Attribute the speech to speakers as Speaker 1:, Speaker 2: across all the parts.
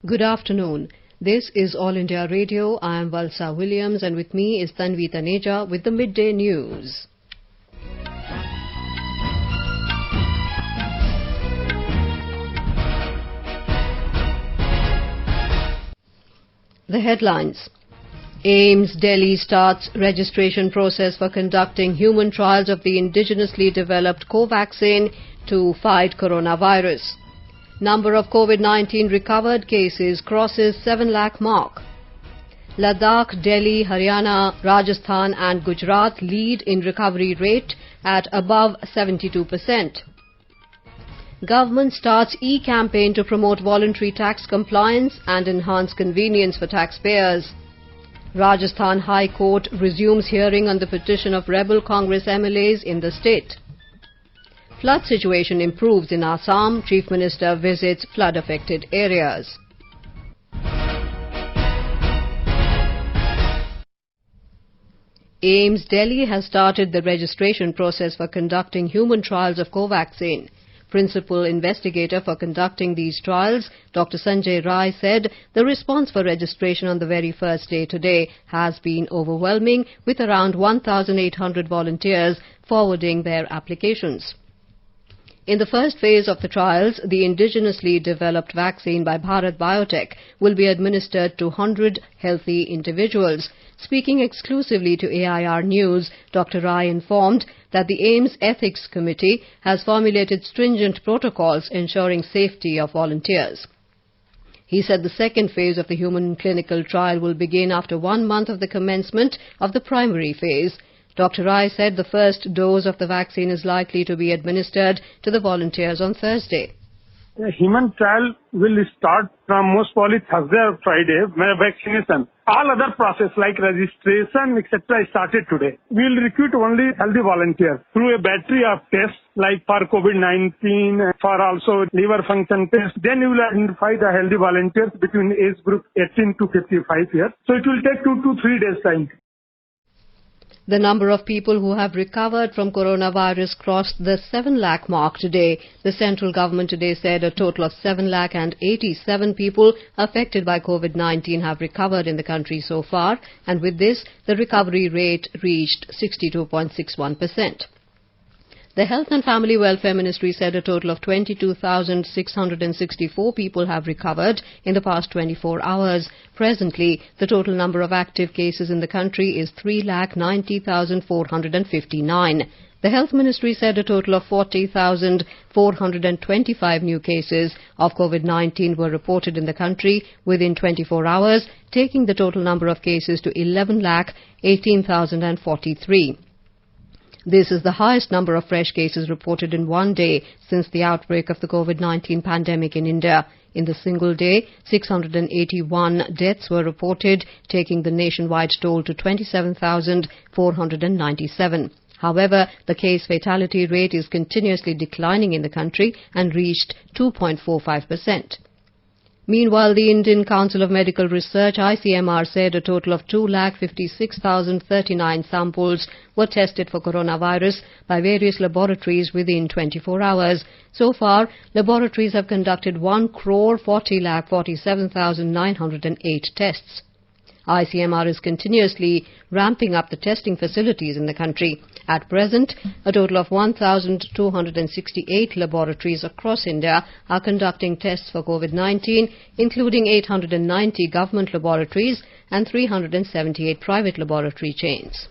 Speaker 1: Good afternoon. This is All India Radio. I am Valsa Williams and with me is Tanvi Taneja with the Midday News. The headlines. AIIMS Delhi starts registration process for conducting human trials of the indigenously developed Covaxin to fight coronavirus. Number of COVID-19 recovered cases crosses 7 lakh mark. Ladakh, Delhi, Haryana, Rajasthan and Gujarat lead in recovery rate at above 72%. Government starts e-campaign to promote voluntary tax compliance and enhance convenience for taxpayers. Rajasthan High Court resumes hearing on the petition of rebel Congress MLAs in the state. Flood situation improves in Assam. Chief Minister visits flood-affected areas. AIIMS Delhi has started the registration process for conducting human trials of Covaxin. Principal investigator for conducting these trials, Dr. Sanjay Rai, said the response for registration on the very first day today has been overwhelming, with around 1,800 volunteers forwarding their applications. In the first phase of the trials, the indigenously developed vaccine by Bharat Biotech will be administered to 100 healthy individuals. Speaking exclusively to AIR News, Dr. Rai informed that the AIIMS Ethics Committee has formulated stringent protocols ensuring safety of volunteers. He said the second phase of the human clinical trial will begin after 1 month of the commencement of the primary phase. Dr. Rai said the first dose of the vaccine is likely to be administered to the volunteers on Thursday.
Speaker 2: The human trial will start from most probably Thursday or Friday, vaccination. All other process like registration, etc. started today. We will recruit only healthy volunteers through a battery of tests like for COVID-19, for also liver function test. Then we will identify the healthy volunteers between age group 18 to 55 years. So it will take 2 to 3 days time.
Speaker 1: The number of people who have recovered from coronavirus crossed the 7 lakh mark today. The central government today said a total of 7 lakh and 87 people affected by COVID-19 have recovered in the country so far, and with this, the recovery rate reached 62.61%. The Health and Family Welfare Ministry said a total of 22,664 people have recovered in the past 24 hours. Presently, the total number of active cases in the country is 3,90,459. The Health Ministry said a total of 40,425 new cases of COVID-19 were reported in the country within 24 hours, taking the total number of cases to 11,18,043. This is the highest number of fresh cases reported in one day since the outbreak of the COVID-19 pandemic in India. In the single day, 681 deaths were reported, taking the nationwide toll to 27,497. However, the case fatality rate is continuously declining in the country and reached 2.45%. Meanwhile, the Indian Council of Medical Research, ICMR, said a total of 2,56,039 samples were tested for coronavirus by various laboratories within 24 hours. So far, laboratories have conducted 1,40,47,908 tests. ICMR is continuously ramping up the testing facilities in the country. At present, a total of 1,268 laboratories across India are conducting tests for COVID-19, including 890 government laboratories and 378 private laboratory chains.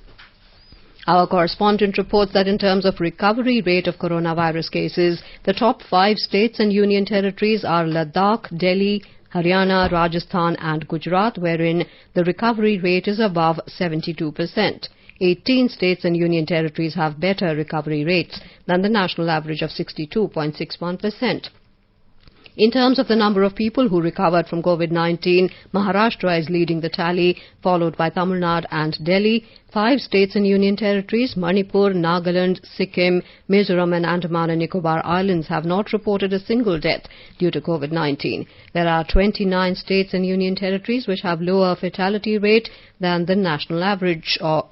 Speaker 1: Our correspondent reports that in terms of recovery rate of coronavirus cases, the top 5 states and union territories are Ladakh, Delhi, Haryana, Rajasthan and Gujarat, wherein the recovery rate is above 72%. 18 states and union territories have better recovery rates than the national average of 62.61%. In terms of the number of people who recovered from COVID-19, Maharashtra is leading the tally, followed by Tamil Nadu and Delhi. 5 states and union territories, Manipur, Nagaland, Sikkim, Mizoram and Andaman and Nicobar Islands have not reported a single death due to COVID-19. There are 29 states and union territories which have lower fatality rate than the national average. Of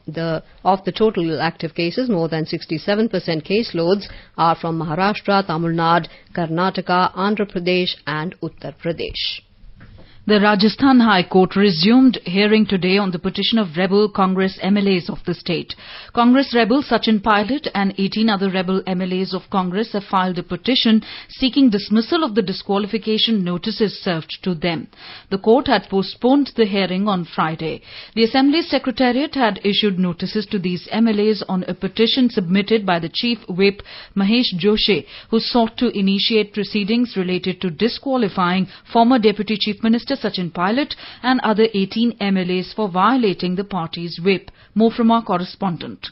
Speaker 1: the total active cases, more than 67% caseloads are from Maharashtra, Tamil Nadu, Karnataka, Andhra Pradesh and Uttar Pradesh.
Speaker 3: The Rajasthan High Court resumed hearing today on the petition of rebel Congress MLAs of the state. Congress rebel Sachin Pilot and 18 other rebel MLAs of Congress have filed a petition seeking dismissal of the disqualification notices served to them. The court had postponed the hearing on Friday. The Assembly's Secretariat had issued notices to these MLAs on a petition submitted by the Chief Whip Mahesh Joshi, who sought to initiate proceedings related to disqualifying former Deputy Chief Minister Sachin Pilot and other 18 MLAs for violating the party's whip. More from our correspondent.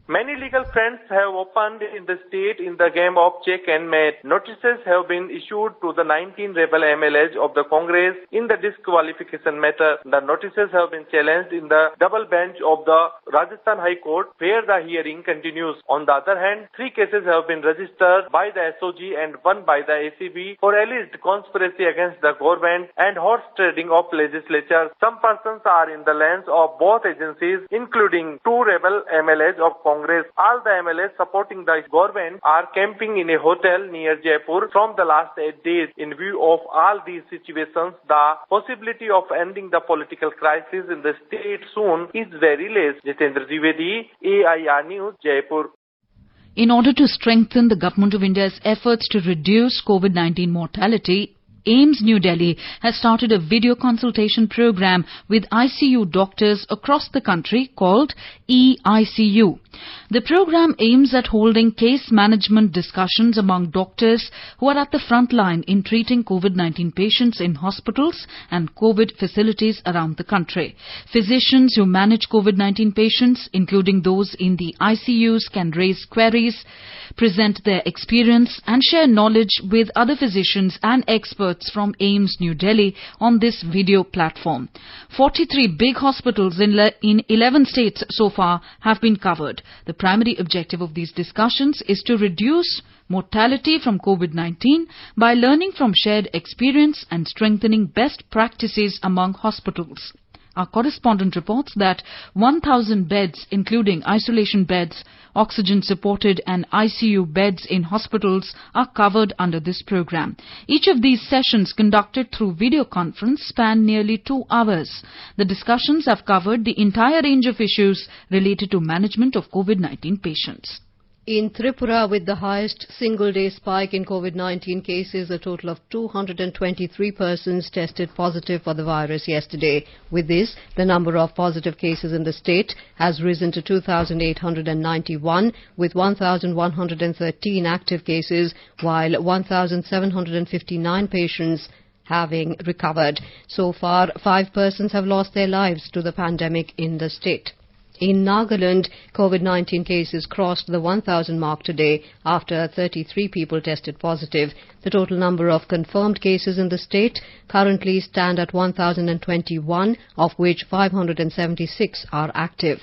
Speaker 4: Many legal fronts have opened in the state in the game of check and mate. Notices have been issued to the 19 rebel MLAs of the Congress in the disqualification matter. The notices have been challenged in the double bench of the Rajasthan High Court, where the hearing continues. On the other hand, 3 cases have been registered by the SOG and 1 by the ACB for alleged conspiracy against the government and horse trading of legislature. Some persons are in the lands of both agencies, including 2 rebel MLAs of Congress. All the MLAs supporting the government are camping in a hotel near Jaipur from the last 8 days. In view of all these situations, the possibility of ending the political crisis in the state soon is very less. Jitendra Dwivedi, AIR News, Jaipur.
Speaker 3: In order to strengthen the Government of India's efforts to reduce COVID-19 mortality, AIIMS New Delhi has started a video consultation program with ICU doctors across the country called eICU. The program aims at holding case management discussions among doctors who are at the front line in treating COVID-19 patients in hospitals and COVID facilities around the country. Physicians who manage COVID-19 patients, including those in the ICUs, can raise queries, present their experience and share knowledge with other physicians and experts from AIIMS New Delhi on this video platform. 43 big hospitals in 11 states so far have been covered. The primary objective of these discussions is to reduce mortality from COVID-19 by learning from shared experience and strengthening best practices among hospitals. Our correspondent reports that 1,000 beds, including isolation beds, oxygen-supported and ICU beds in hospitals, are covered under this program. Each of these sessions, conducted through video conference, span nearly 2 hours. The discussions have covered the entire range of issues related to management of COVID-19 patients.
Speaker 1: In Tripura, with the highest single-day spike in COVID-19 cases, a total of 223 persons tested positive for the virus yesterday. With this, the number of positive cases in the state has risen to 2,891, with 1,113 active cases, while 1,759 patients having recovered. So far, 5 persons have lost their lives to the pandemic in the state. In Nagaland, COVID-19 cases crossed the 1,000 mark today after 33 people tested positive. The total number of confirmed cases in the state currently stand at 1,021, of which 576 are active.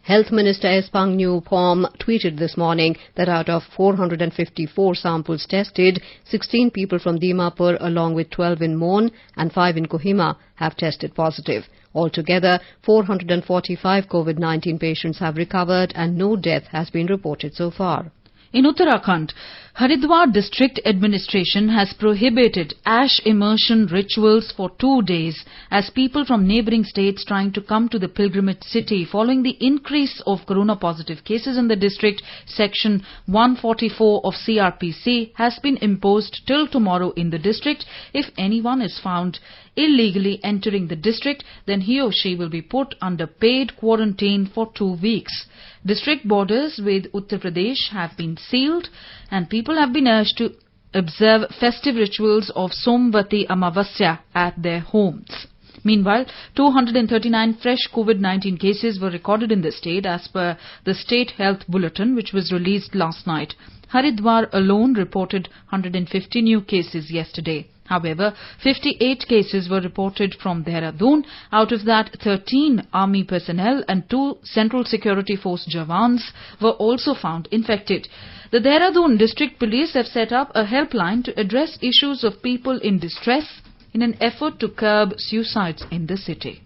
Speaker 1: Health Minister Espang Pom tweeted this morning that out of 454 samples tested, 16 people from Dimapur along with 12 in Mon and 5 in Kohima have tested positive. Altogether, 445 COVID-19 patients have recovered and no death has been reported so far.
Speaker 3: In Uttarakhand, Haridwar District Administration has prohibited ash immersion rituals for 2 days as people from neighbouring states trying to come to the pilgrimage city following the increase of corona-positive cases in the district. Section 144 of CRPC has been imposed till tomorrow in the district. If anyone is found illegally entering the district, then he or she will be put under paid quarantine for 2 weeks. District borders with Uttar Pradesh have been sealed and people have been urged to observe festive rituals of Somvati Amavasya at their homes. Meanwhile, 239 fresh COVID-19 cases were recorded in the state as per the State Health Bulletin, which was released last night. Haridwar alone reported 150 new cases yesterday. However, 58 cases were reported from Dehradun. Out of that, 13 army personnel and 2 Central Security Force Jawans were also found infected. The Dehradun District Police have set up a helpline to address issues of people in distress in an effort to curb suicides in the city.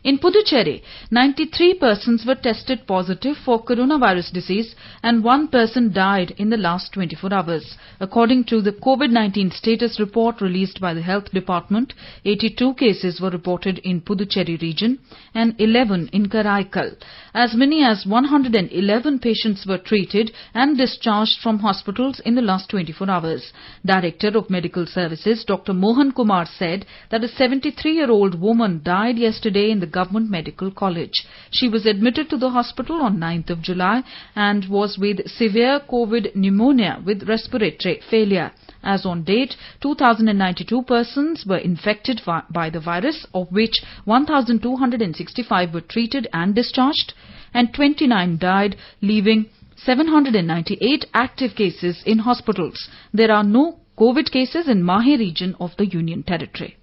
Speaker 3: In Puducherry, 93 persons were tested positive for coronavirus disease and 1 person died in the last 24 hours. According to the COVID-19 status report released by the Health Department, 82 cases were reported in Puducherry region and 11 in Karaikal. As many as 111 patients were treated and discharged from hospitals in the last 24 hours. Director of Medical Services, Dr. Mohan Kumar, said that a 73-year-old woman died yesterday in the Government Medical College. She was admitted to the hospital on 9th of July and was with severe COVID pneumonia with respiratory failure. As on date, 2,092 persons were infected by the virus, of which 1,265 were treated and discharged, and 29 died, leaving 798 active cases in hospitals. There are no COVID cases in Mahe region of the Union Territory.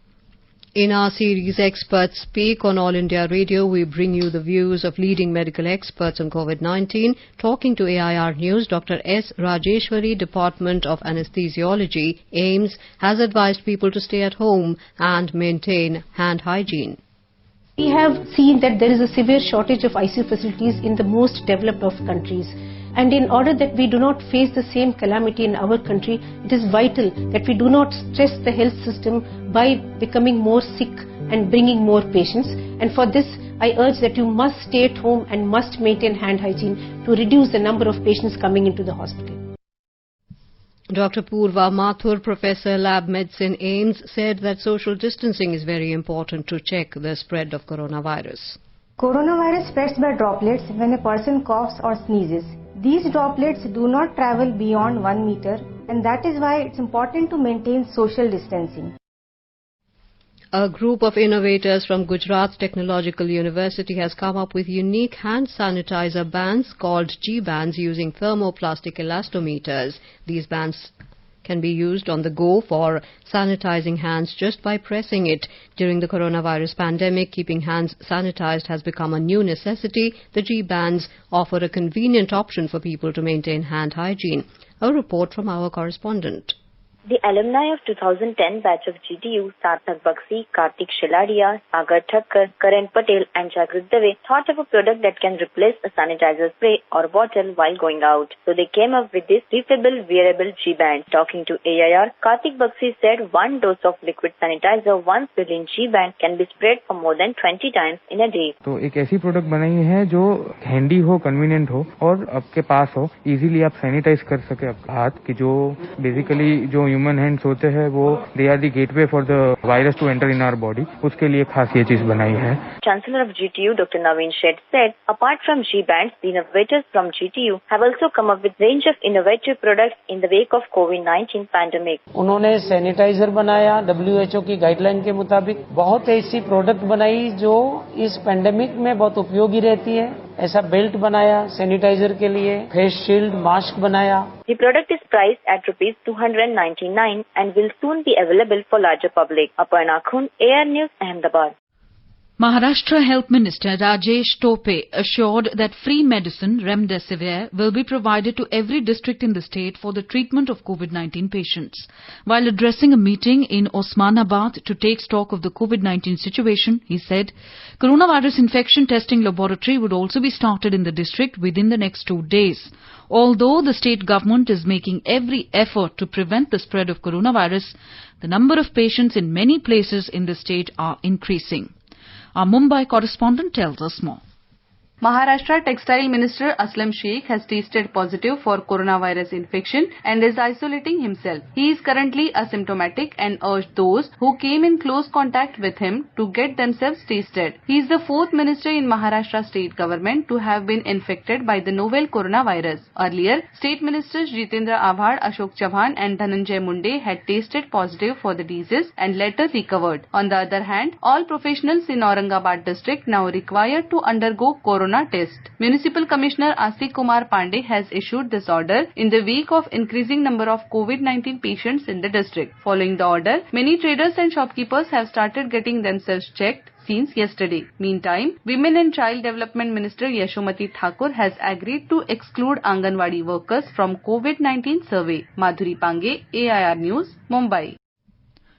Speaker 1: In our series Experts Speak on All India Radio, we bring you the views of leading medical experts on COVID-19. Talking to AIR News, Dr. S. Rajeshwari, Department of Anesthesiology, AIMS, has advised people to stay at home and maintain hand hygiene.
Speaker 5: We have seen that there is a severe shortage of ICU facilities in the most developed of countries. And in order that we do not face the same calamity in our country, it is vital that we do not stress the health system by becoming more sick and bringing more patients. And for this, I urge that you must stay at home and must maintain hand hygiene to reduce the number of patients coming into the hospital.
Speaker 1: Dr. Purva Mathur, Professor Lab Medicine, AIMS, said that social distancing is very important to check the spread of coronavirus.
Speaker 6: Coronavirus spreads by droplets when a person coughs or sneezes. These droplets do not travel beyond 1 meter, and that is why it's important to maintain social distancing.
Speaker 1: A group of innovators from Gujarat Technological University has come up with unique hand sanitizer bands called G-bands using thermoplastic elastometers. These bands can be used on the go for sanitizing hands just by pressing it. During the coronavirus pandemic, keeping hands sanitized has become a new necessity. The G-bands offer a convenient option for people to maintain hand hygiene. A report from our correspondent.
Speaker 7: The alumni of 2010 batch of GTU, Sarthak Bakshi, Kartik Shiladia, Sagar Thakkar, Karan Patel and Jagrit Dave thought of a product that can replace a sanitizer spray or bottle while going out. So they came up with this refillable wearable G-band. Talking to AIR, Kartik Bakshi said 1 dose of liquid sanitizer once within G-band can be sprayed for more than 20 times in a day.
Speaker 8: तो एक ऐसी product बनाई है जो handy हो, convenient हो और आपके पास हो, इजीली आप सैनिटाइज कर सके आपका हाथ की जो बेसिकली जो ह्यूमन हैंड्स होते हैं वो they are the gateway for the virus to enter in our body. उसके लिए खास ये चीज बनाई है.
Speaker 7: Chancellor of GTU, Dr. Naveen Sheth said, apart from G-bands, the innovators from GTU have also come up with range of innovative products in the wake of COVID-19 pandemic.
Speaker 9: उन्होंने sanitiser बनाया WHO की guideline के मुताबिक. बहुत ऐसी product बनाई जो इस पैंडेमिक में बहुत उपयोगी रहती है. ऐसा बेल्ट बनाया सैनिटाइजर के लिए, फेस शील्ड, मास्क बनाया.
Speaker 7: The product is priced at ₹299 and will soon be available for larger public. Aparna Khun, AIR News, Ahmedabad.
Speaker 3: Maharashtra Health Minister Rajesh Tope assured that free medicine Remdesivir will be provided to every district in the state for the treatment of COVID-19 patients. While addressing a meeting in Osmanabad to take stock of the COVID-19 situation, he said, coronavirus infection testing laboratory would also be started in the district within the next 2 days. Although the state government is making every effort to prevent the spread of coronavirus, the number of patients in many places in the state are increasing. Our Mumbai correspondent tells us more.
Speaker 10: Maharashtra Textile Minister Aslam Sheikh has tested positive for coronavirus infection and is isolating himself. He is currently asymptomatic and urged those who came in close contact with him to get themselves tested. He is the 4th minister in Maharashtra state government to have been infected by the novel coronavirus. Earlier, state ministers Jitendra Avhad, Ashok Chavan and Dhananjay Munde had tested positive for the disease and later recovered. On the other hand, all professionals in Aurangabad district now required to undergo corona test. Municipal Commissioner Asik Kumar Pandey has issued this order in the wake of increasing number of COVID-19 patients in the district. Following the order, many traders and shopkeepers have started getting themselves checked since yesterday. Meantime, Women and Child Development Minister Yashomati Thakur has agreed to exclude Anganwadi workers from COVID-19 survey. Madhuri Pange, AIR News, Mumbai.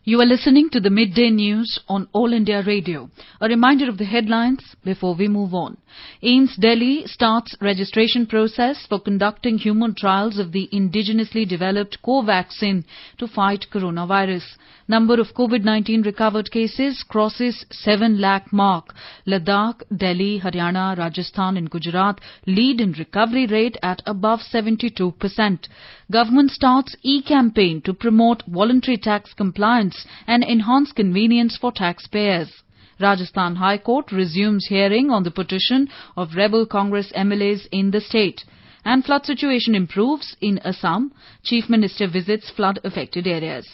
Speaker 3: You are listening to the Midday News on All India Radio. A reminder of the headlines before we move on. AIIMS Delhi starts registration process for conducting human trials of the indigenously developed co-vaccine to fight coronavirus. Number of COVID-19 recovered cases crosses 7 lakh mark. Ladakh, Delhi, Haryana, Rajasthan and Gujarat lead in recovery rate at above 72%. Government starts e-campaign to promote voluntary tax compliance and enhance convenience for taxpayers. Rajasthan High Court resumes hearing on the petition of rebel Congress MLAs in the state. And flood situation improves in Assam. Chief Minister visits flood-affected areas.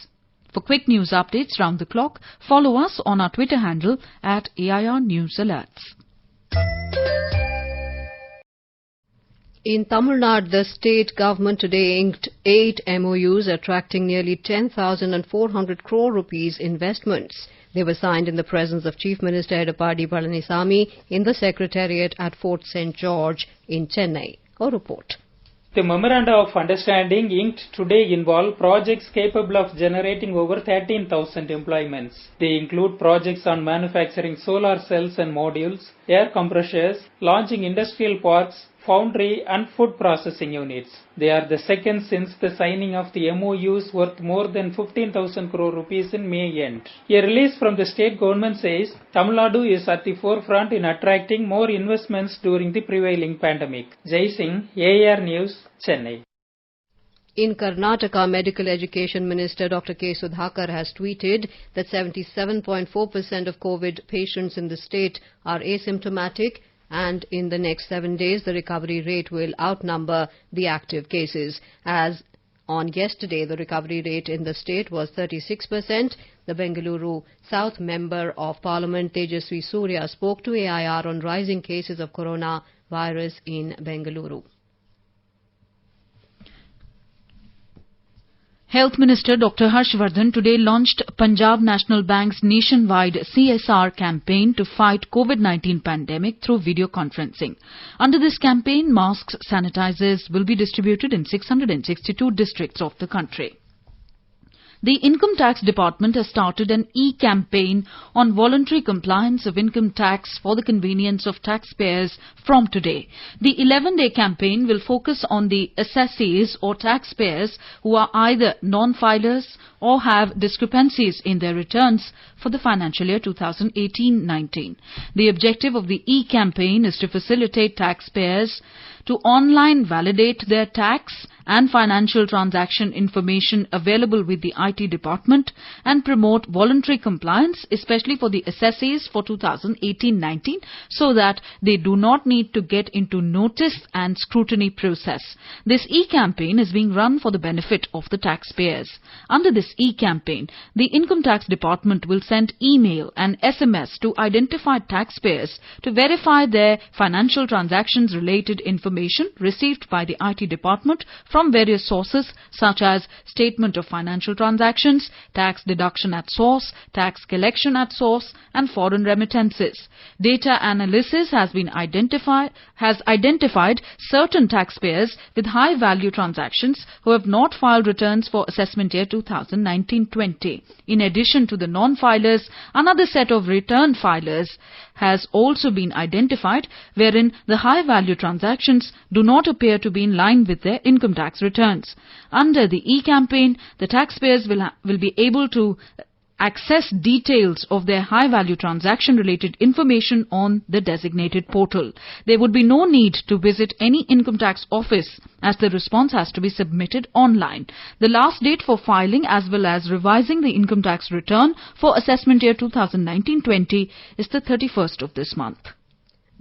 Speaker 3: For quick news updates round the clock, follow us on our Twitter handle at AIR News Alerts.
Speaker 1: In Tamil Nadu, the state government today inked 8 MOUs attracting nearly 10,400 crore rupees investments. They were signed in the presence of Chief Minister Edappadi Palanisamy in the Secretariat at Fort St. George in Chennai. A report.
Speaker 11: The Memoranda of Understanding inked today involve projects capable of generating over 13,000 employments. They include projects on manufacturing solar cells and modules, air compressors, launching industrial parks, foundry and food processing units. They are the second since the signing of the MOUs worth more than 15,000 crore rupees in May end. A release from the state government says Tamil Nadu is at the forefront in attracting more investments during the prevailing pandemic. Jai Singh, AR News, Chennai.
Speaker 1: In Karnataka, Medical Education Minister Dr. K. Sudhakar has tweeted that 77.4% of COVID patients in the state are asymptomatic, and in the next 7 days the recovery rate will outnumber the active cases. As on yesterday, the recovery rate in the state was 36%. The Bengaluru South Member of Parliament Tejaswi Surya spoke to AIR on rising cases of coronavirus in Bengaluru.
Speaker 3: Health Minister Dr. Harshvardhan today launched Punjab National Bank's nationwide CSR campaign to fight COVID-19 pandemic through video conferencing. Under this campaign, masks, sanitizers will be distributed in 662 districts of the country. The Income Tax Department has started an e-campaign on voluntary compliance of income tax for the convenience of taxpayers from today. The 11-day campaign will focus on the assessees or taxpayers who are either non-filers or have discrepancies in their returns for the financial year 2018-19. The objective of the e-campaign is to facilitate taxpayers to online validate their tax and financial transaction information available with the IT department and promote voluntary compliance, especially for the assessees for 2018-19, so that they do not need to get into notice and scrutiny process. This e-campaign is being run for the benefit of the taxpayers. Under this e-campaign, the Income Tax Department will send email and SMS to identified taxpayers to verify their financial transactions related information received by the IT department from various sources such as statement of financial transactions, tax deduction at source, tax collection at source and foreign remittances. Data analysis has identified certain taxpayers with high value transactions who have not filed returns for assessment year 2019-20. In addition to the non-filers, another set of return filers has also been identified wherein the high value transactions do not appear to be in line with their income tax returns. Under the e-campaign, the taxpayers will be able to access details of their high-value transaction-related information on the designated portal. There would be no need to visit any income tax office as the response has to be submitted online. The last date for filing as well as revising the income tax return for assessment year 2019-20 is the 31st of this month.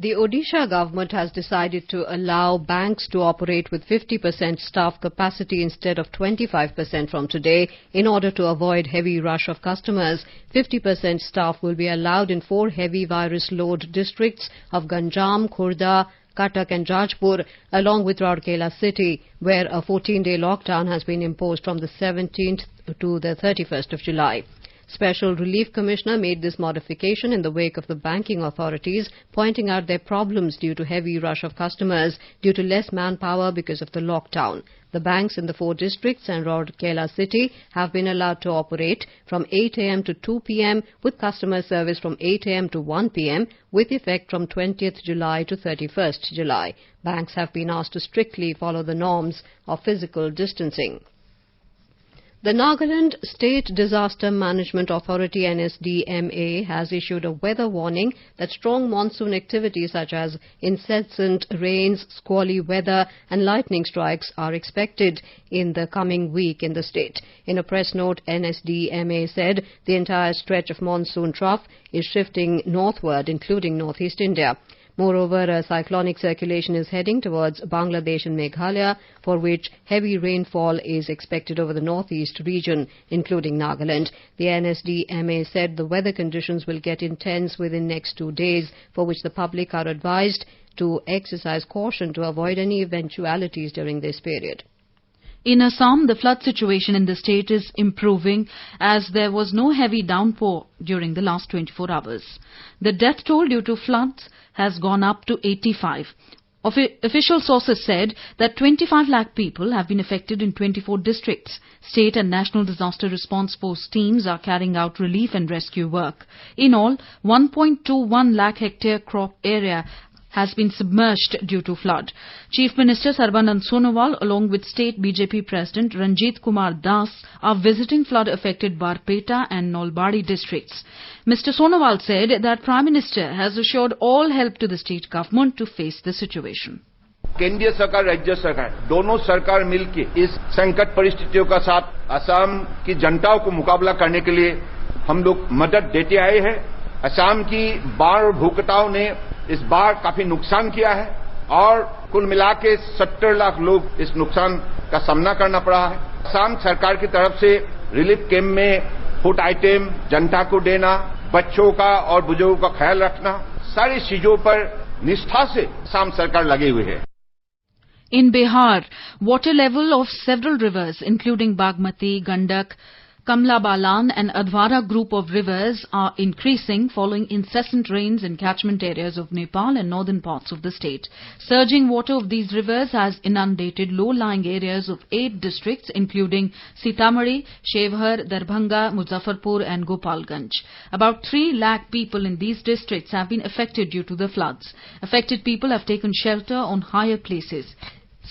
Speaker 1: The Odisha government has decided to allow banks to operate with 50% staff capacity instead of 25% from today in order to avoid heavy rush of customers. 50% staff will be allowed in 4 heavy virus load districts of Ganjam, Khurda, Cuttack and Jajpur, along with Rourkela city, where a 14-day lockdown has been imposed from the 17th to the 31st of July. Special Relief Commissioner made this modification in the wake of the banking authorities pointing out their problems due to heavy rush of customers due to less manpower because of the lockdown. The banks in the 4 districts and Rourkela city have been allowed to operate from 8 a.m. to 2 p.m. with customer service from 8 a.m. to 1 p.m. with effect from 20th July to 31st July. Banks have been asked to strictly follow the norms of physical distancing. The Nagaland State Disaster Management Authority NSDMA has issued a weather warning that strong monsoon activities such as incessant rains, squally weather and lightning strikes are expected in the coming week in the state. In a press note, NSDMA said the entire stretch of monsoon trough is shifting northward, including northeast India. Moreover, a cyclonic circulation is heading towards Bangladesh and Meghalaya, for which heavy rainfall is expected over the northeast region, including Nagaland. The NSDMA said the weather conditions will get intense within next 2 days, for which the public are advised to exercise caution to avoid any eventualities during this period.
Speaker 3: In Assam, the flood situation in the state is improving as there was no heavy downpour during the last 24 hours. The death toll due to floods has gone up to 85. Official sources said that 25 lakh people have been affected in 24 districts. State and National Disaster Response Force teams are carrying out relief and rescue work. In all, 1.21 lakh hectare crop area has been submerged due to flood. Chief Minister Sarbanand Sonowal, along with State BJP President Ranjit Kumar Das, are visiting flood-affected Barpeta and Nolbari districts. Mr. Sonowal said that Prime Minister has assured all help to the state government to face the situation.
Speaker 12: केंद्रीय सरकार, राज्य सरकार, दोनों सरकार मिलकर इस संकट परिस्थितियों का साथ असम की जनताओं को मुकाबला करने के लिए हम लोग मदद देते आए हैं। असम की बाढ़ और भूकटाव ने इस बार काफी नुकसान किया है और कुल मिला के 70 लाख लोग इस नुकसान का सामना करना पड़ा है। असम सरकार की तरफ से रिलीफ कैंप में फूड आइटम जनता को देना, बच्चों का और बुजुर्गों का ख्याल रखना, सारी चीजों पर निष्ठा से असम सरकार लगी हुई है।
Speaker 3: In Bihar, water level of several rivers, including Bagmati, Gandak, Kamla Balan and Adhwara group of rivers are increasing following incessant rains in catchment areas of Nepal and northern parts of the state. Surging water of these rivers has inundated low-lying areas of 8 districts including Sitamarhi, Shevhar, Darbhanga, Muzaffarpur and Gopalganj. About 3 lakh people in these districts have been affected due to the floods. Affected people have taken shelter on higher places.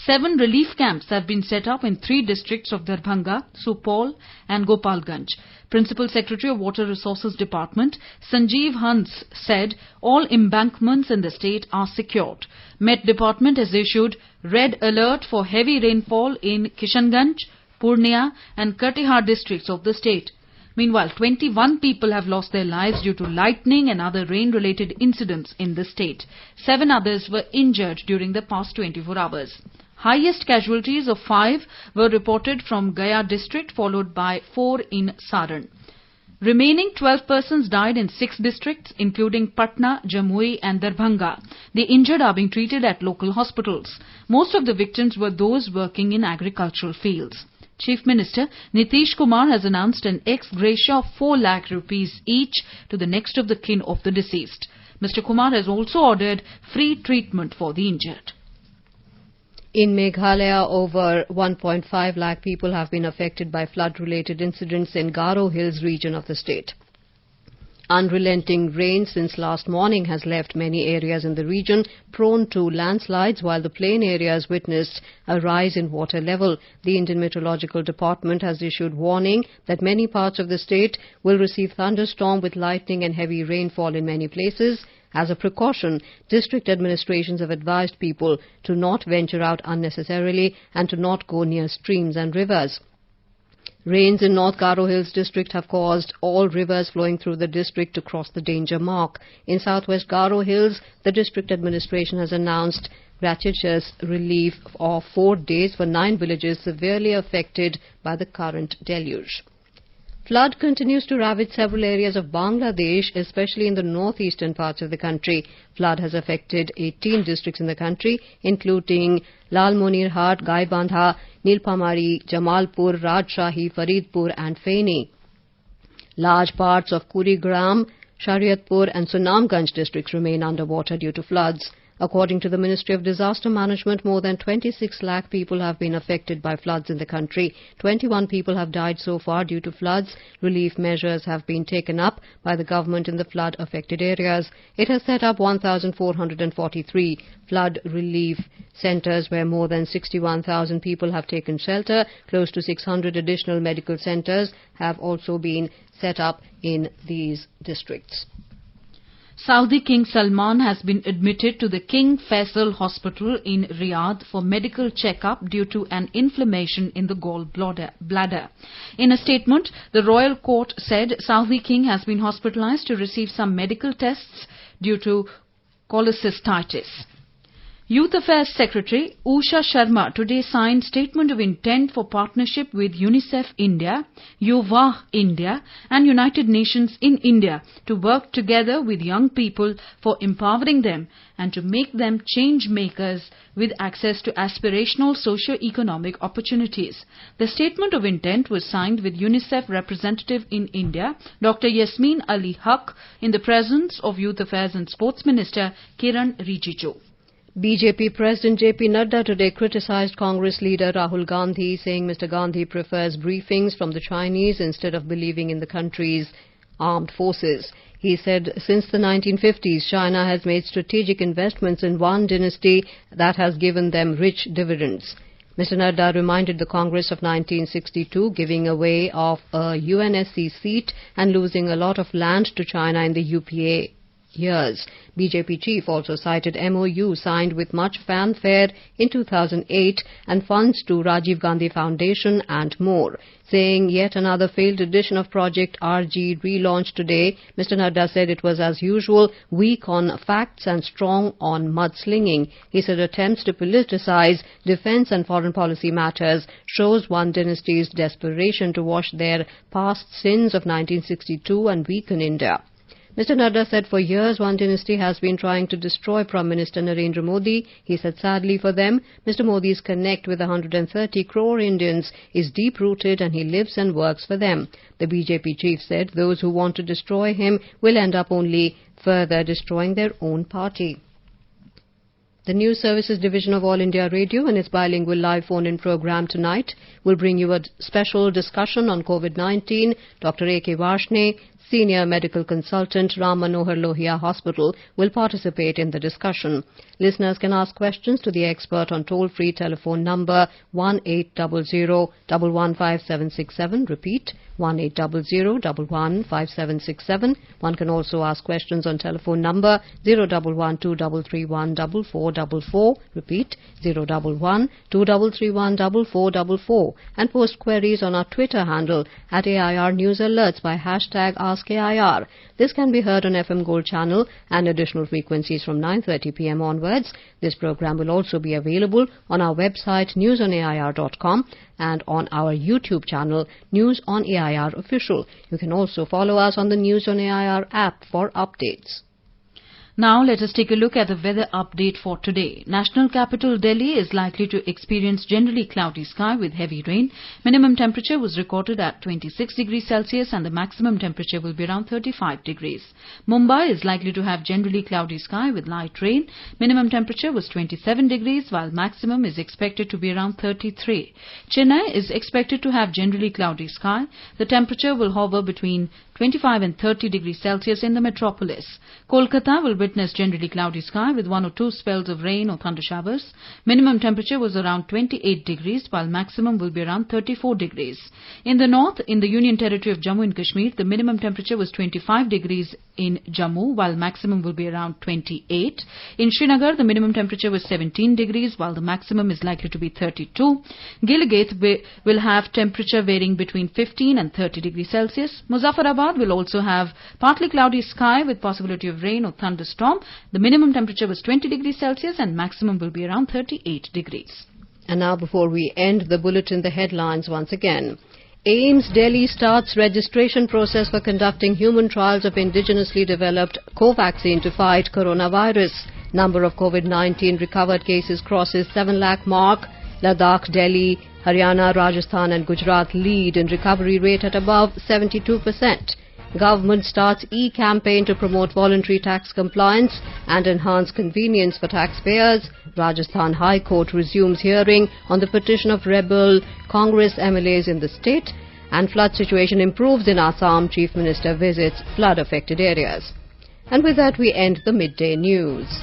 Speaker 3: 7 relief camps have been set up in 3 districts of Darbhanga, Supaul and Gopalganj. Principal Secretary of Water Resources Department, Sanjeev Hans, said all embankments in the state are secured. Met Department has issued red alert for heavy rainfall in Kishanganj, Purnia and Katihar districts of the state. Meanwhile, 21 people have lost their lives due to lightning and other rain-related incidents in the state. 7 others were injured during the past 24 hours. Highest casualties of 5 were reported from Gaya district, followed by 4 in Saran. Remaining 12 persons died in 6 districts, including Patna, Jamui and Darbhanga. The injured are being treated at local hospitals. Most of the victims were those working in agricultural fields. Chief Minister Nitish Kumar has announced an ex gratia of 4 lakh rupees each to the next of the kin of the deceased. Mr. Kumar has also ordered free treatment for the injured.
Speaker 1: In Meghalaya, over 1.5 lakh people have been affected by flood-related incidents in Garo Hills region of the state. Unrelenting rain since last morning has left many areas in the region prone to landslides, while the plain areas witnessed a rise in water level. The Indian Meteorological Department has issued warning that many parts of the state will receive thunderstorm with lightning and heavy rainfall in many places. As a precaution, district administrations have advised people to not venture out unnecessarily and to not go near streams and rivers. Rains in North Garo Hills district have caused all rivers flowing through the district to cross the danger mark. In southwest Garo Hills, the district administration has announced gratuitous relief of 4 days for 9 villages severely affected by the current deluge. Flood continues to ravage several areas of Bangladesh, especially in the northeastern parts of the country. Flood has affected 18 districts in the country, including Lalmonirhat, Gaibandha, Nilpamari, Jamalpur, Rajshahi, Faridpur and Feni. Large parts of Kurigram, Shariatpur and Sunamganj districts remain underwater due to floods. According to the Ministry of Disaster Management, more than 26 lakh people have been affected by floods in the country. 21 people have died so far due to floods. Relief measures have been taken up by the government in the flood-affected areas. It has set up 1,443 flood relief centres where more than 61,000 people have taken shelter. Close to 600 additional medical centres have also been set up in these districts.
Speaker 3: Saudi King Salman has been admitted to the King Faisal Hospital in Riyadh for medical check-up due to an inflammation in the gallbladder. In a statement, the royal court said Saudi King has been hospitalized to receive some medical tests due to cholecystitis. Youth Affairs Secretary Usha Sharma today signed Statement of Intent for Partnership with UNICEF India, Yuva India and United Nations in India to work together with young people for empowering them and to make them change makers with access to aspirational socio-economic opportunities. The Statement of Intent was signed with UNICEF representative in India, Dr. Yasmin Ali Haq, in the presence of Youth Affairs and Sports Minister Kiran Rijiju.
Speaker 1: BJP President JP Nadu today criticized Congress leader Rahul Gandhi, saying Mr. Gandhi prefers briefings from the Chinese instead of believing in the country's armed forces. He said since the 1950s, China has made strategic investments in one dynasty that has given them rich dividends. Mr. Nadu reminded the Congress of 1962, giving away of a UNSC seat and losing a lot of land to China in the UPA years. BJP chief also cited MOU signed with much fanfare in 2008 and funds to Rajiv Gandhi Foundation and more. Saying yet another failed edition of Project RG relaunched today, Mr. Nadu said it was as usual weak on facts and strong on mudslinging. He said attempts to politicize defense and foreign policy matters shows one dynasty's desperation to wash their past sins of 1962 and weaken India. Mr. Nadu said for years one dynasty has been trying to destroy Prime Minister Narendra Modi. He said sadly for them, Mr. Modi's connect with 130 crore Indians is deep-rooted and he lives and works for them. The BJP chief said those who want to destroy him will end up only further destroying their own party. The News Services Division of All India Radio and its bilingual live phone-in program tonight will bring you a special discussion on COVID-19. Dr. A.K. Varshney, Senior Medical Consultant, Ram Manohar Lohia Hospital, will participate in the discussion. Listeners can ask questions to the expert on toll-free telephone number 1-800-115767. Repeat, 1-800-115767. One can also ask questions on telephone number 011-2331-4444. Repeat, 011-2331-4444. And post queries on our Twitter handle at AIR News Alerts by hashtag AskAIR. This can be heard on FM Gold channel and additional frequencies from 9:30 p.m. onwards. This program will also be available on our website newsonair.com and on our YouTube channel News on AIR Official. You can also follow us on the News on AIR app for updates.
Speaker 3: Now let us take a look at the weather update for today. National capital Delhi is likely to experience generally cloudy sky with heavy rain. Minimum temperature was recorded at 26 degrees Celsius and the maximum temperature will be around 35 degrees. Mumbai is likely to have generally cloudy sky with light rain. Minimum temperature was 27 degrees while maximum is expected to be around 33. Chennai is expected to have generally cloudy sky. The temperature will hover between 25 and 30 degrees Celsius in the metropolis. Kolkata will witness generally cloudy sky with one or two spells of rain or thunder showers. Minimum temperature was around 28 degrees while maximum will be around 34 degrees. In the north, in the Union Territory of Jammu and Kashmir, the minimum temperature was 25 degrees in Jammu while maximum will be around 28. In Srinagar, the minimum temperature was 17 degrees while the maximum is likely to be 32. Gilgit will have temperature varying between 15 and 30 degrees Celsius. Muzaffarabad will also have partly cloudy sky with possibility of rain or thunderstorm. The minimum temperature was 20 degrees Celsius and maximum will be around 38 degrees.
Speaker 1: And now before we end the bulletin, the headlines once again. AIIMS Delhi starts registration process for conducting human trials of indigenously developed Covaxin to fight coronavirus. Number of COVID-19 recovered cases crosses 7 lakh mark. Ladakh, Delhi, Haryana, Rajasthan and Gujarat lead in recovery rate at above 72%. Government starts e-campaign to promote voluntary tax compliance and enhance convenience for taxpayers. Rajasthan High Court resumes hearing on the petition of rebel Congress MLAs in the state. And flood situation improves in Assam. Chief Minister visits flood-affected areas. And with that, we end the midday news.